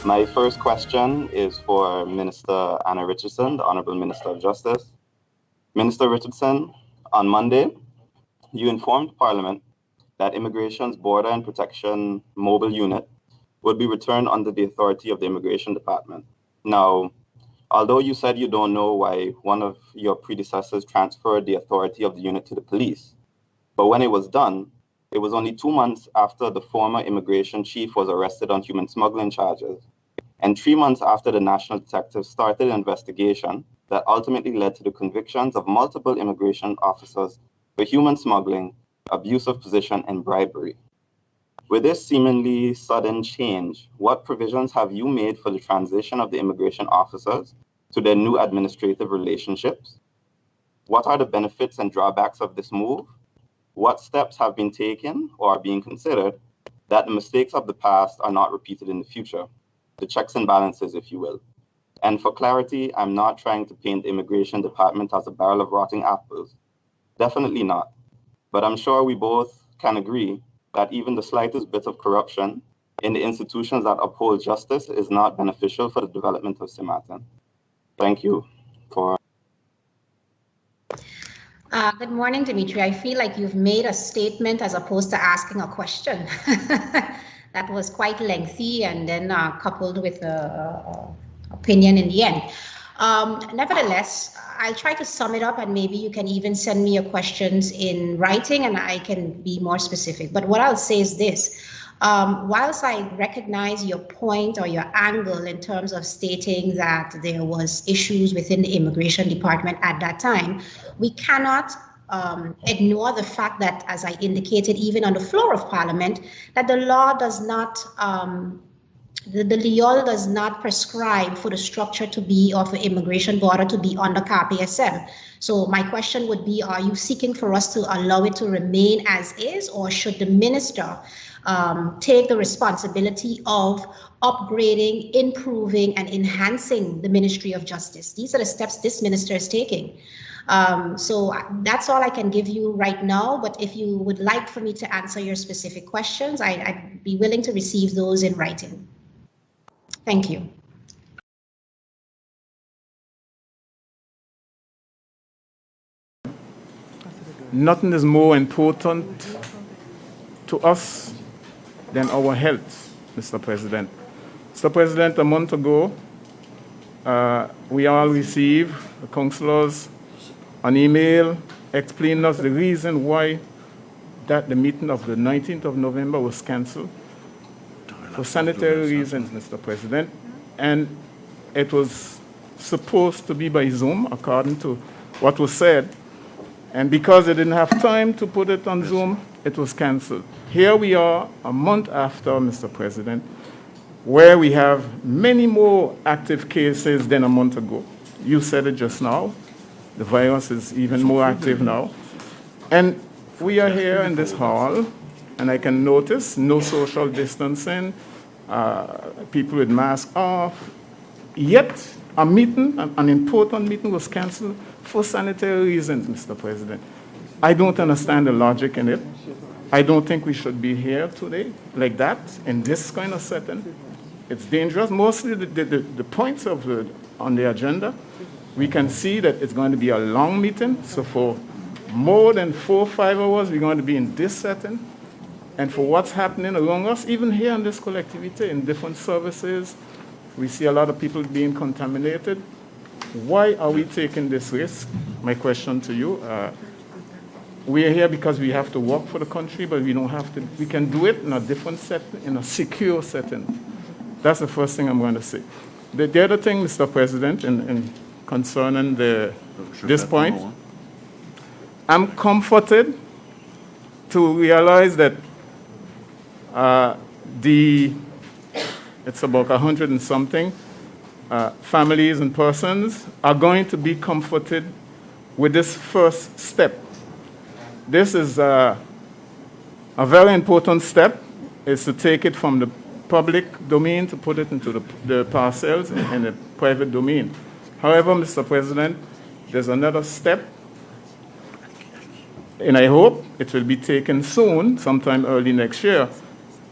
My first question is for Minister Anna Richardson, the Honorable Minister of Justice. Minister Richardson, on Monday, you informed Parliament that Immigration's Border and Protection Mobile Unit would be returned under the authority of the Immigration Department. Now, although you said you don't know why one of your predecessors transferred the authority of the unit to the police, but when it was done, it was only 2 months after the former immigration chief was arrested on human smuggling charges, and 3 months after the national detective started an investigation that ultimately led to the convictions of multiple immigration officers for human smuggling, abuse of position, and bribery. With this seemingly sudden change, what provisions have you made for the transition of the immigration officers to their new administrative relationships? What are the benefits and drawbacks of this move? What steps have been taken or are being considered that the mistakes of the past are not repeated in the future? The checks and balances, if you will. And for clarity, I'm not trying to paint the immigration department as a barrel of rotting apples. Definitely not. But I'm sure we both can agree that even the slightest bit of corruption in the institutions that uphold justice is not beneficial for the development of Simartin. Thank you for... Good morning, Dimitri. I feel like you've made a statement as opposed to asking a question. That was quite lengthy and then coupled with an opinion in the end. Nevertheless, I'll try to sum it up and maybe you can even send me your questions in writing and I can be more specific. But what I'll say is this. Whilst I recognize your point or your angle in terms of stating that there was issues within the immigration department at that time, we cannot ignore the fact that, as I indicated, even on the floor of Parliament, that the law does not, the LIOL does not prescribe for the structure to be of the immigration border to be under KPSM. So my question would be, are you seeking for us to allow it to remain as is, or should the minister take the responsibility of upgrading, improving, and enhancing the Ministry of Justice? These are the steps this minister is taking. So that's all I can give you right now, but if you would like for me to answer your specific questions, I'd be willing to receive those in writing. Thank you. Nothing is more important to us than our health, Mr. President. Mr. President, a month ago, we all received, the councillors, an email explaining us the reason why that the meeting of the 19th of November was cancelled for sanitary reasons, Mr. President. And it was supposed to be by Zoom, according to what was said. And because they didn't have time to put it on Zoom, it was cancelled. Here we are, a month after, Mr. President, where we have many more active cases than a month ago. You said it just now. The virus is even more active now. And we are here in this hall, and I can notice no social distancing, people with masks off. Yet, a meeting, an important meeting was canceled for sanitary reasons, Mr. President. I don't understand the logic in it. I don't think we should be here today like that, in this kind of setting. It's dangerous. Mostly the points on the agenda, we can see that it's going to be a long meeting. So for more than 4 or 5 hours, we're going to be in this setting. And for what's happening around us, even here in this collectivity, in different services, we see a lot of people being contaminated. Why are we taking this risk? My question to you. We are here because we have to work for the country, but we don't have to. We can do it in a different setting, in a secure setting. That's the first thing I'm going to say. The other thing, Mr. President, in concerning this point, I'm comforted to realize that it's about 100 and something families and persons are going to be comforted with this first step. This is a very important step, is to take it from the public domain to put it into the parcels in the private domain. However, Mr. President, there's another step, and I hope it will be taken soon, sometime early next year,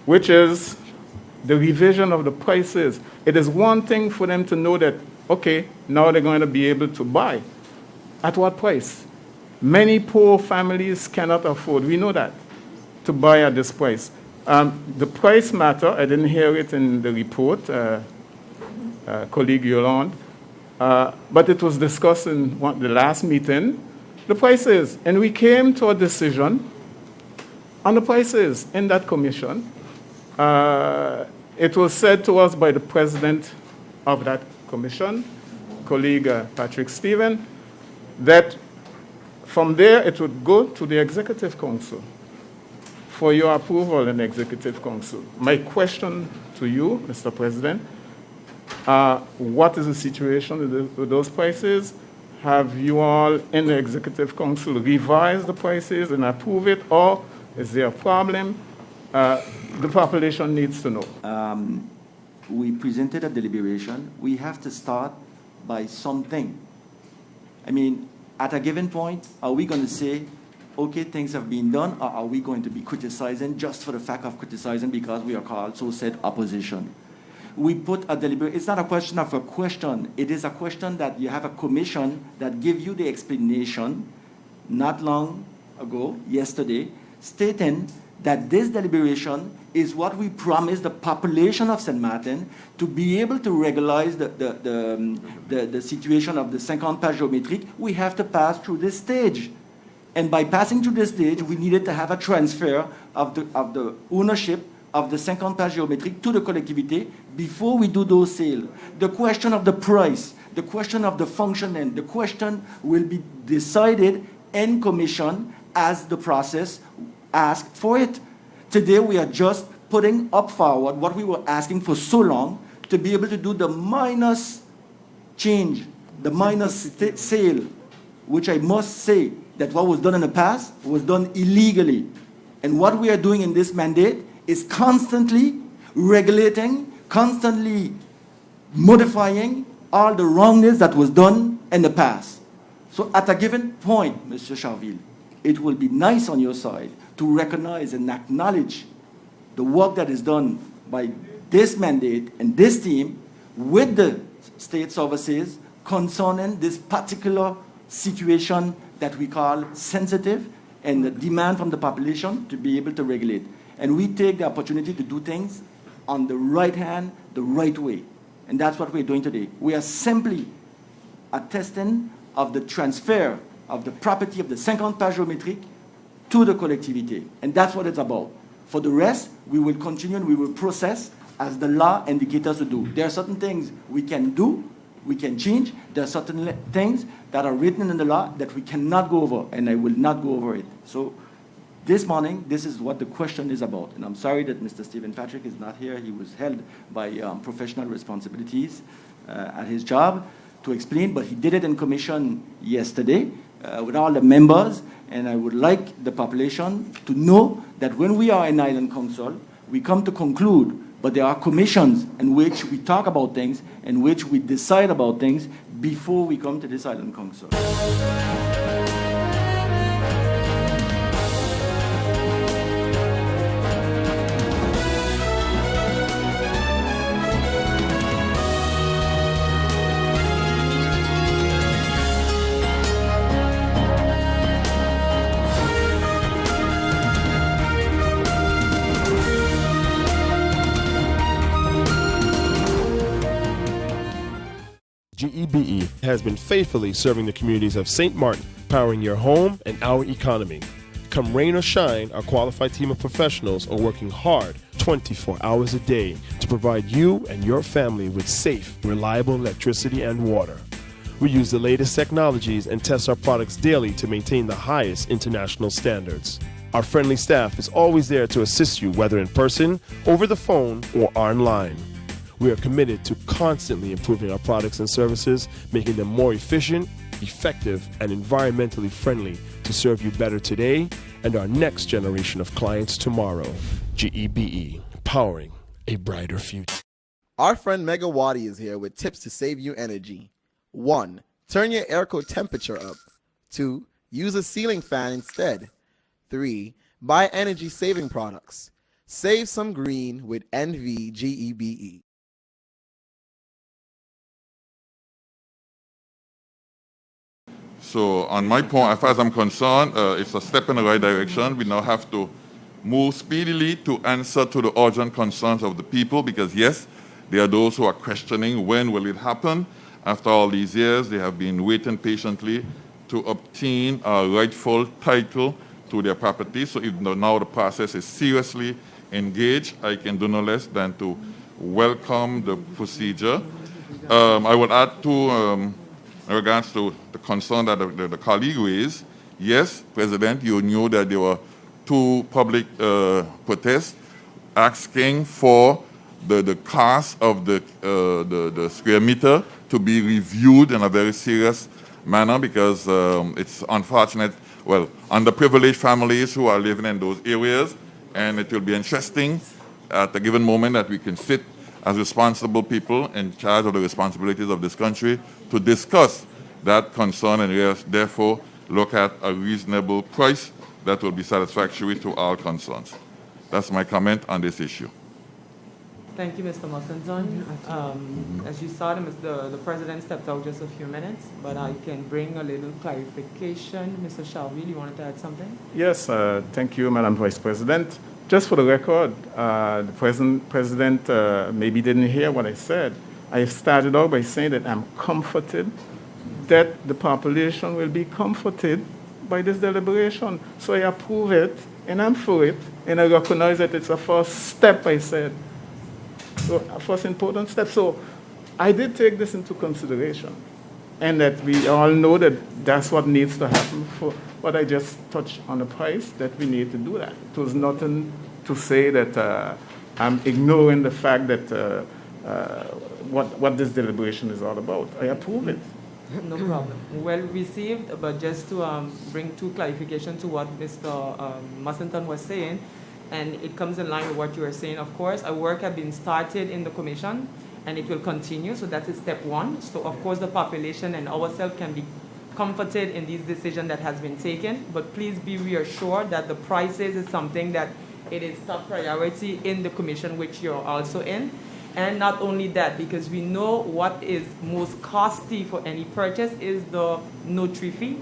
which is the revision of the prices. It is one thing for them to know that, okay, now they're going to be able to buy. At what price? Many poor families cannot afford, we know that, to buy at this price. The price matter, I didn't hear it in the report, colleague Yolande, but it was discussed in the last meeting, the prices. And we came to a decision on the prices in that commission. It was said to us by the president of that commission, colleague Patrick Stephen, that from there it would go to the Executive Council for your approval in the Executive Council. My question to you, Mr. President, what is the situation with those prices? Have you all in the Executive Council revised the prices and approve it, or is there a problem? The population needs to know. We presented a deliberation. We have to start by something. I mean, at a given point, are we going to say, okay, things have been done, or are we going to be criticizing just for the fact of criticizing because we are called so said opposition? We put a deliberation. It's not a question of a question. It is a question that you have a commission that give you the explanation not long ago, yesterday, stating that this deliberation is what we promised the population of St. Martin to be able to regularize the situation of the 50 pas géométriques. We have to pass through this stage. And by passing through this stage, we needed to have a transfer of the ownership of the 50 pas géométriques to the collectivity before we do those sales. The question of the price, the question of the functioning, the question will be decided in commission as the process asks for it. Today, we are just putting up forward what we were asking for so long to be able to do the minus change, the minus sale, which I must say that what was done in the past was done illegally. And what we are doing in this mandate is constantly regulating, constantly modifying all the wrongness that was done in the past. So at a given point, Mr. Charville, it will be nice on your side to recognize and acknowledge the work that is done by this mandate and this team with the state services concerning this particular situation that we call sensitive and the demand from the population to be able to regulate. And we take the opportunity to do things on the right hand, the right way. And that's what we're doing today. We are simply attesting of the transfer of the property of the 50 pas géométriques to the collectivity. And that's what it's about. For the rest, we will continue and we will process as the law indicates us to do. There are certain things we can do, we can change. There are certain things that are written in the law that we cannot go over, and I will not go over it. So this morning, this is what the question is about. And I'm sorry that Mr. Stephen Patrick is not here. He was held by professional responsibilities at his job to explain, but he did it in commission yesterday with all the members. And I would like the population to know that when we are in Island Council, we come to conclude, but there are commissions in which we talk about things, in which we decide about things before we come to this Island Council. GEBE has been faithfully serving the communities of St. Martin, powering your home and our economy. Come rain or shine, our qualified team of professionals are working hard 24 hours a day to provide you and your family with safe, reliable electricity and water. We use the latest technologies and test our products daily to maintain the highest international standards. Our friendly staff is always there to assist you, whether in person, over the phone, or online. We are committed to constantly improving our products and services, making them more efficient, effective, and environmentally friendly to serve you better today and our next generation of clients tomorrow. GEBE, powering a brighter future. Our friend Megawati is here with tips to save you energy. 1. Turn your airco temperature up. 2. Use a ceiling fan instead. 3. Buy energy-saving products. Save some green with NVGEBE. So on my point, as far as I'm concerned, it's a step in the right direction. We now have to move speedily to answer to the urgent concerns of the people, because yes, there are those who are questioning when will it happen. After all these years, they have been waiting patiently to obtain a rightful title to their property. So if now the process is seriously engaged, I can do no less than to welcome the procedure. I would add to, in regards to the concern that the colleague raised, yes, President, you knew that there were two public protests asking for the cost of the square meter to be reviewed in a very serious manner, because it's unfortunate, well, underprivileged families who are living in those areas, and it will be interesting at a given moment that we can sit as responsible people in charge of the responsibilities of this country to discuss that concern and therefore look at a reasonable price that will be satisfactory to all concerns. That's my comment on this issue. Thank you, Mr. Mussenson. As you saw, the President stepped out just a few minutes, but I can bring a little clarification. Mr. Shalvey, you wanted to add something? Yes, thank you, Madam Vice President. Just for the record, the President maybe didn't hear what I said. I started out by saying that I'm comforted that the population will be comforted by this deliberation. So I approve it, and I'm for it, and I recognize that it's a first step, I said. So a first important step. So I did take this into consideration, and that we all know that that's what needs to happen. For what I just touched on the price, that we need to do that. It was nothing to say that I'm ignoring the fact that what this deliberation is all about. I approve it. No problem. Well received, but just to bring two clarifications to what Mr. Mussenton was saying, and it comes in line with what you were saying, of course. Our work has been started in the commission, and it will continue, so that is step one. So, of course, the population and ourselves can be comforted in this decision that has been taken, but please be reassured that the prices is something that it is top priority in the commission, which you're also in. And not only that, because we know what is most costly for any purchase is the notary fee,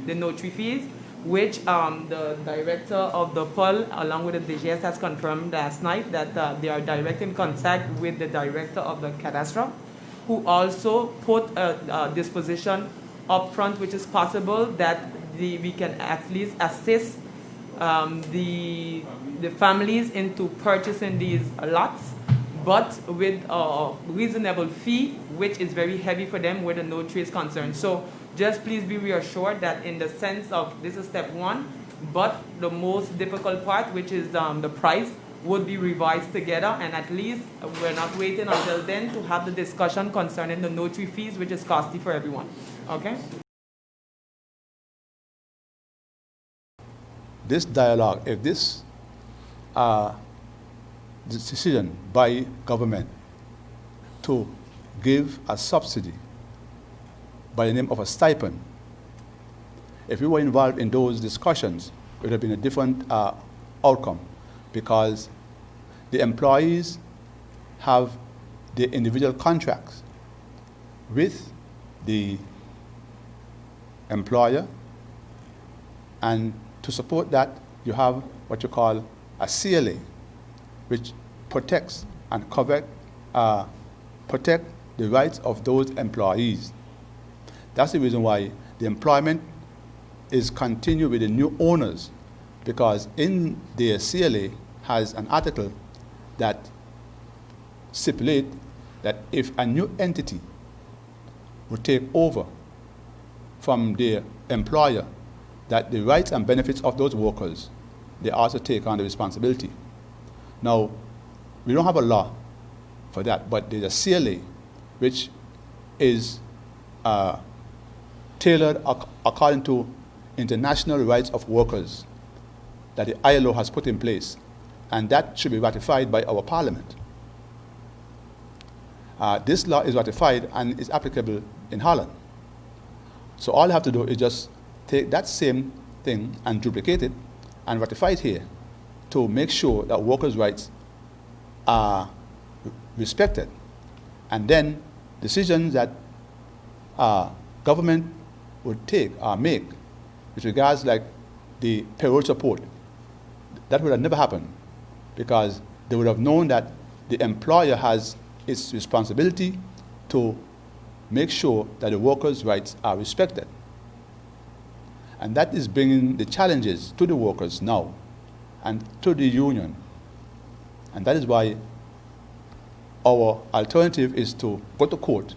the notary fees, which the director of the PUL, along with the DGS, has confirmed last night that they are direct in contact with the director of the cadastre, who also put a disposition up front, which is possible that we can at least assist the families into purchasing these lots, but with a reasonable fee, which is very heavy for them where the notary is concerned. So just please be reassured that in the sense of this is step one, but the most difficult part, which is the price, would be revised together, and at least we're not waiting until then to have the discussion concerning the notary fees, which is costly for everyone. Okay? This dialogue, if this decision by government to give a subsidy by the name of a stipend, if we were involved in those discussions, it would have been a different outcome, because the employees have the individual contracts with the employer, and to support that, you have what you call a CLA, which protects and protect the rights of those employees. That's the reason why the employment is continued with the new owners, because in the CLA has an article that stipulate that if a new entity would take over from the employer, that the rights and benefits of those workers, they also take on the responsibility. Now, we don't have a law for that, but there's a CLA which is tailored according to international rights of workers that the ILO has put in place, and that should be ratified by our parliament. This law is ratified and is applicable in Holland. So all you have to do is just take that same thing and duplicate it and ratify it here. to make sure that workers' rights are respected. And then decisions that government would take or make with regards like the payroll support, that would have never happened because they would have known that the employer has its responsibility to make sure that the workers' rights are respected. And that is bringing the challenges to the workers now and to the union. And that is why our alternative is to go to court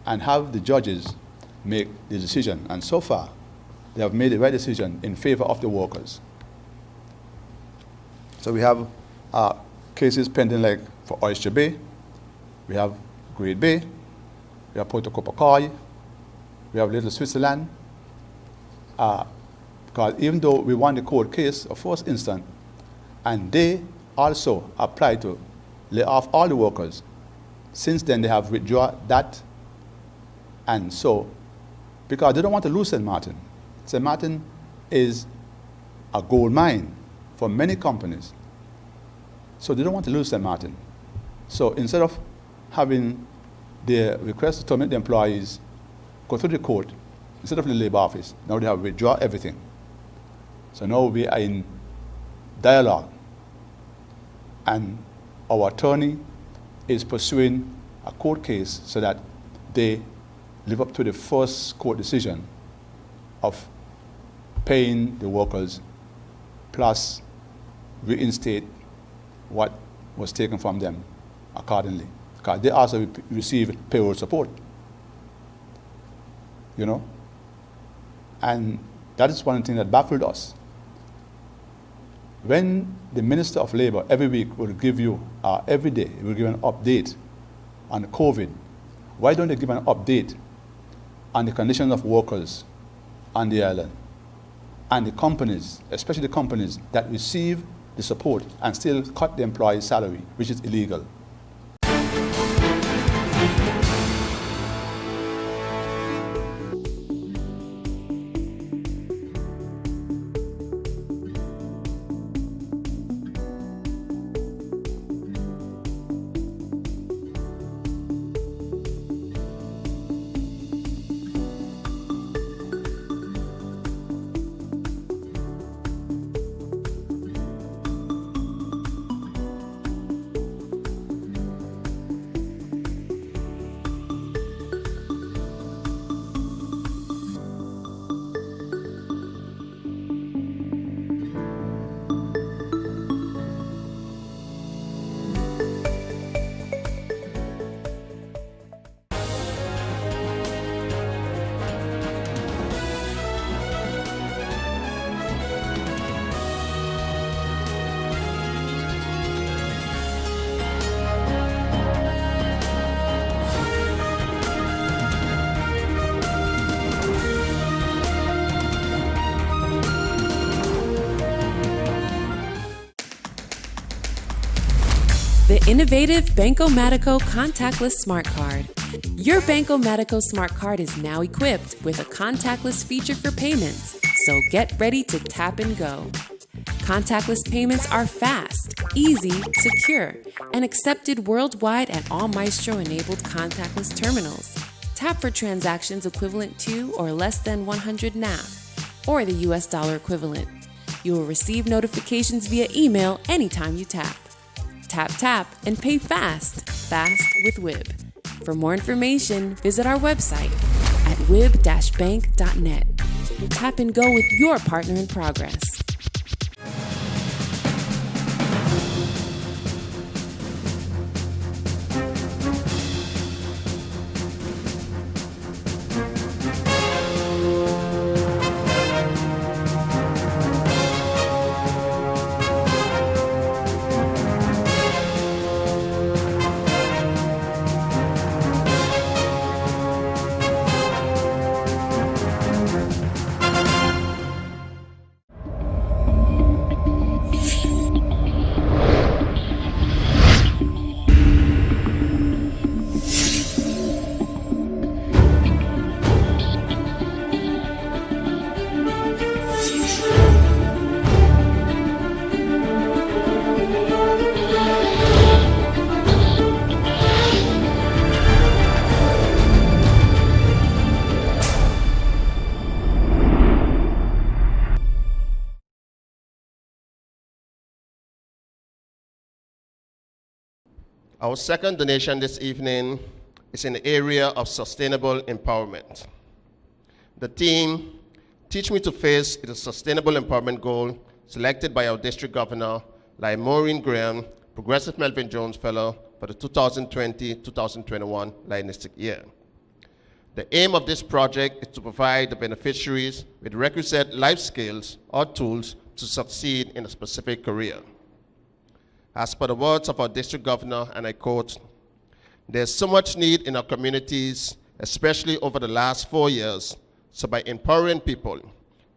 and have the judges make the decision. And so far, they have made the right decision in favor of the workers. So we have cases pending like for Oyster Bay, we have Great Bay, we have Puerto Copacoy, we have Little Switzerland. Because even though we won the court case of first instance, and they also applied to lay off all the workers, since then they have withdrawn that. And so, because they don't want to lose St. Martin. St. Martin is a gold mine for many companies. So they don't want to lose St. Martin. So instead of having their request to terminate the employees go through the court, instead of the labor office, now they have withdrawn everything. So now we are in dialogue. And our attorney is pursuing a court case so that they live up to the first court decision of paying the workers plus reinstate what was taken from them accordingly. Because they also receive payroll support. You know? And that is one thing that baffled us. When the Minister of Labor every week will give you, every day, will give an update on COVID, why don't they give an update on the condition of workers on the island and the companies, especially the companies that receive the support and still cut the employee's salary, which is illegal? The innovative Banco Matico contactless smart card. Your Banco Matico smart card is now equipped with a contactless feature for payments, so get ready to tap and go. Contactless payments are fast, easy, secure, and accepted worldwide at all Maestro-enabled contactless terminals. Tap for transactions equivalent to or less than 100 NAF, or the US dollar equivalent. You will receive notifications via email anytime you tap. Tap, tap, and pay fast. Fast with WIB. For more information, visit our website at wib-bank.net. Tap and go with your partner in progress. Our second donation this evening is in the area of sustainable empowerment. The theme, Teach Me to Face, is a sustainable empowerment goal selected by our district governor, like Maureen Graham, Progressive Melvin Jones Fellow for the 2020-2021 Lionistic year. The aim of this project is to provide the beneficiaries with requisite life skills or tools to succeed in a specific career. As per the words of our district governor, and I quote, "There's so much need in our communities, especially over the last 4 years, so by empowering people,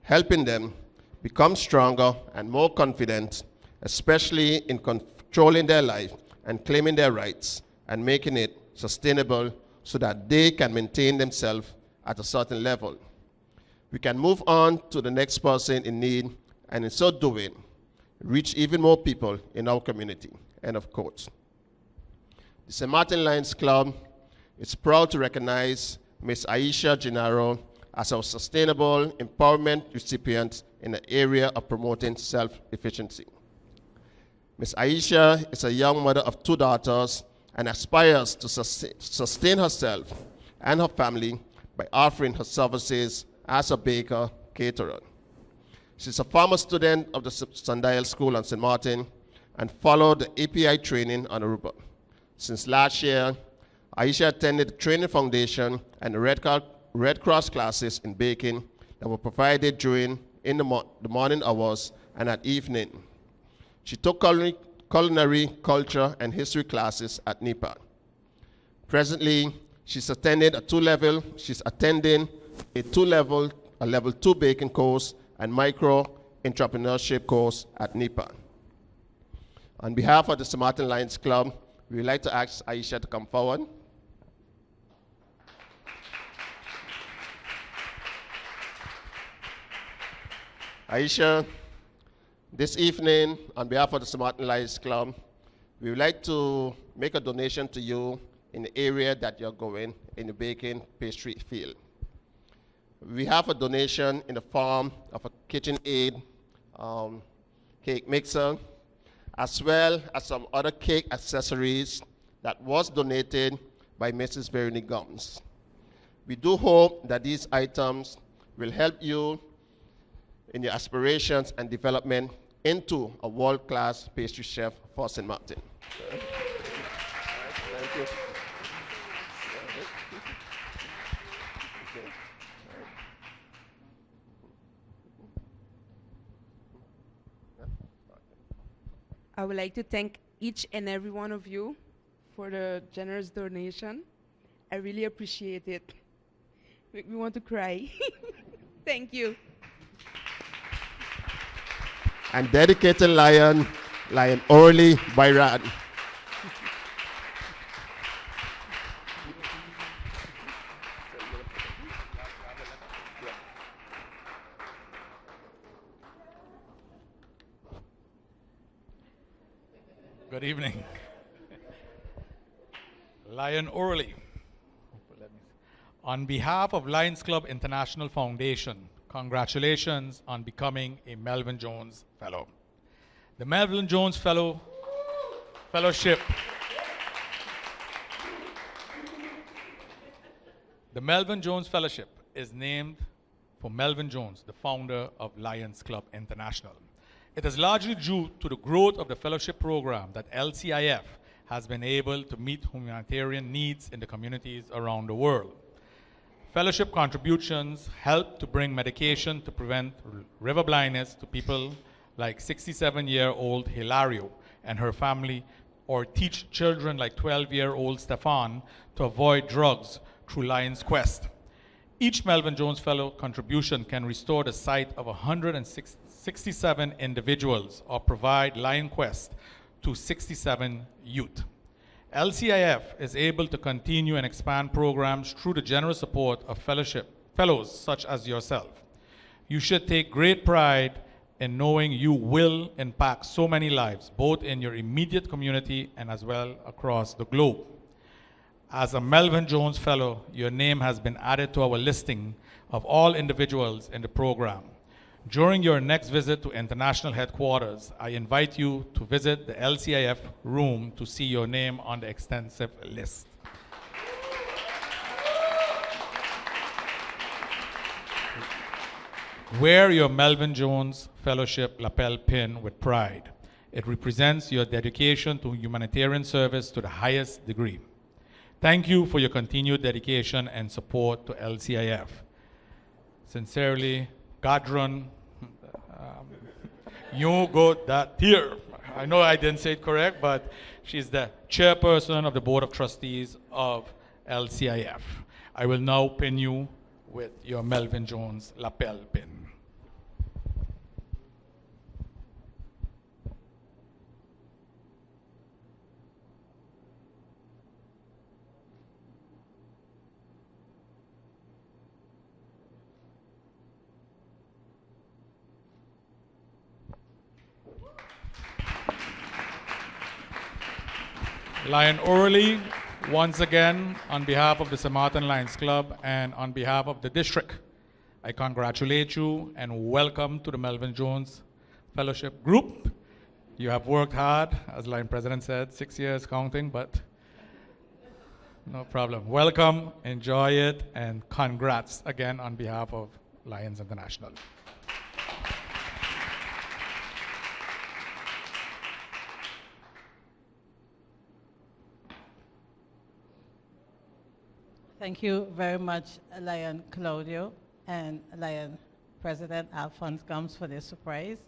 helping them become stronger and more confident, especially in controlling their life and claiming their rights and making it sustainable so that they can maintain themselves at a certain level. We can move on to the next person in need, and in so doing, reach even more people in our community." End of quote. The St. Martin Lions Club is proud to recognize Ms. Aisha Gennaro as our Sustainable Empowerment recipient in the area of promoting self-efficiency. Ms. Aisha is a young mother of 2 daughters and aspires to sustain herself and her family by offering her services as a baker caterer. She's a former student of the Sundial School on St. Martin and followed the API training on Aruba. Since last year, Aisha attended the Training Foundation and the Red Cross classes in baking that were provided during the morning hours and at evening. She took culinary, culture, and history classes at NEPA. Presently, she's attending a level 2 baking course and micro entrepreneurship course at NEPA. On behalf of the St. Martin Lions Club, we would like to ask Aisha to come forward. Aisha, this evening, on behalf of the St. Martin Lions Club, we would like to make a donation to you in the area that you're going in the baking pastry field. We have a donation in the form of a KitchenAid cake mixer, as well as some other cake accessories that was donated by Mrs. Veronique Gums. We do hope that these items will help you in your aspirations and development into a world-class pastry chef for St. Martin. Thank you. I would like to thank each and every one of you for the generous donation. I really appreciate it. Make me want to cry. Thank you. And dedicated Lion Orly Bayran. Good evening. Lion Orly. On behalf of Lions Club International Foundation, congratulations on becoming a Melvin Jones Fellow. The Melvin Jones Fellowship. The Melvin Jones Fellowship is named for Melvin Jones, the founder of Lions Club International. It is largely due to the growth of the fellowship program that LCIF has been able to meet humanitarian needs in the communities around the world. Fellowship contributions help to bring medication to prevent river blindness to people like 67-year-old Hilario and her family, or teach children like 12-year-old Stefan to avoid drugs through Lion's Quest. Each Melvin Jones Fellow contribution can restore the sight of 167 individuals or provide Lion Quest to 67 youth. LCIF is able to continue and expand programs through the generous support of fellows such as yourself. You should take great pride in knowing you will impact so many lives, both in your immediate community and as well across the globe. As a Melvin Jones Fellow, your name has been added to our listing of all individuals in the program. During your next visit to international headquarters, I invite you to visit the LCIF room to see your name on the extensive list. Wear your Melvin Jones Fellowship lapel pin with pride. It represents your dedication to humanitarian service to the highest degree. Thank you for your continued dedication and support to LCIF. Sincerely, Gadron, you got that here. I know I didn't say it correct, but she's the chairperson of the Board of Trustees of LCIF. I will now pin you with your Melvin Jones lapel pin. Lion Orley, once again, on behalf of the St. Martin Lions Club and on behalf of the district, I congratulate you and welcome to the Melvin Jones Fellowship Group. You have worked hard, as Lion President said, 6 years counting, but no problem. Welcome, enjoy it, and congrats again on behalf of Lions International. Thank you very much, Lion Claudio and Lion President Alphonse Gums, for this surprise.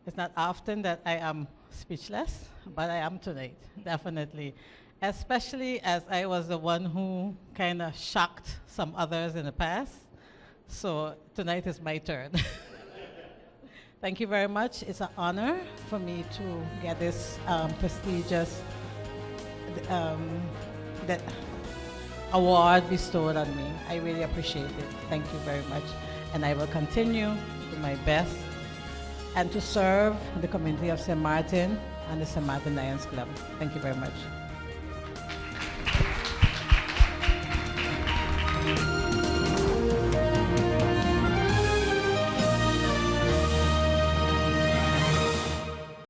It's not often that I am speechless, but I am tonight, definitely. Especially as I was the one who kind of shocked some others in the past. So tonight is my turn. Thank you very much. It's an honor for me to get this prestigious that award bestowed on me. I really appreciate it. Thank you very much. And I will continue to do my best and to serve the community of St. Martin and the St. Martin Lions Club. Thank you very much.